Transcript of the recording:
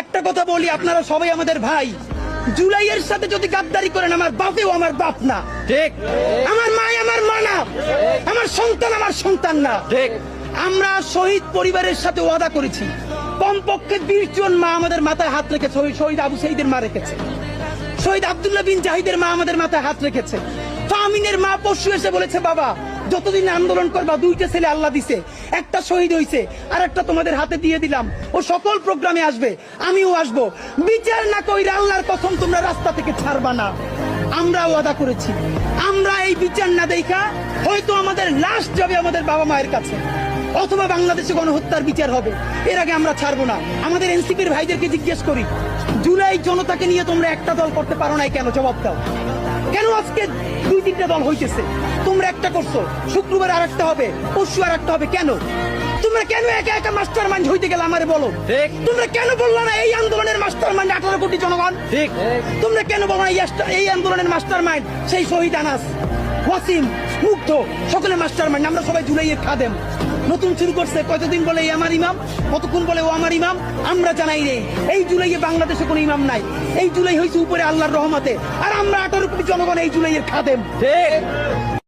একটা কথা বলি, আপনারা সবাই আমাদের ভাই। জুলাইয়ের সাথে যদি গাদ্দারি করেন, আমার বাপেও আমার বাপ না, ঠিক। আমার মা আমার মা না, আমার সন্তান আমার সন্তান না, ঠিক। আমরা শহীদ পরিবারের সাথে ওয়াদা করেছি, কমপক্ষে 20 জন মা আমাদের মাথায় হাত রেখেছে। শহীদ আবু সাঈদের মা রেখেছে, শহীদ আব্দুল্লাহ বিন জাহিদের মা আমাদের মাথায় হাত রেখেছে। ফাহমিনের মা পরশু এসে বলেছে, বাবা যতদিন আন্দোলন করবা, 2টা ছেলে আল্লাহ দিছে, একটা শহীদ হয়েছে আর একটা তোমাদের হাতে দিয়ে দিলাম, ও সকল প্রোগ্রামে আসবে, আমিও আসবো। বিচার না কইরা আল্লাহর কসম তোমরা রাস্তা থেকে ছাড়বা না। আমরা ওয়াদা করেছি, আমরা এই বিচার না দেখা হয়তো আমাদের লাশ যাবে আমাদের বাবা মায়ের কাছে, অথবা বাংলাদেশে গণহত্যার বিচার হবে, এর আগে আমরা ছাড়বো না। আমাদের এনসিপির ভাইদেরকে জিজ্ঞেস করি, জুলাই জনতাকে নিয়ে তোমরা একটা দল করতে পারো নাই কেন? জবাব দাও। কেন আজকে 2-3টা দল হইতেছে? তোমরা একটা করছো, শুক্রবার আর একটা হবে, পরশু আর একটা হবে, কেন? তোমরা কেন একা একা মাস্টার মাইন্ড হইতে গেলে আমারে বলো। ঠিক। তোমরা কেন বললো না এই আন্দোলনের মাস্টার মাইন্ড 18 কোটি জনগণ? ঠিক। তোমরা কেন বলো না এই আন্দোলনের মাস্টার মাইন্ড সেই শহীদ আনাস, ওয়াসিম, মুগ্ধ, সকলে মাস্টার মাইন্ড, আমরা সবাই জুলাইয়ের খাদেম। নতুন শুরু করছে, কতদিন বলে এই আমার ইমাম, কতক্ষণ বলে ও আমার ইমাম, আমরা জানাই নেই। এই জুলাইয়ে বাংলাদেশে কোনো ইমাম নাই, এই জুলাই হয়েছে উপরে আল্লাহর রহমতে, আর আমরা 18 কোটি জনগণ এই জুলাইয়ের খাদেম। ঠিক।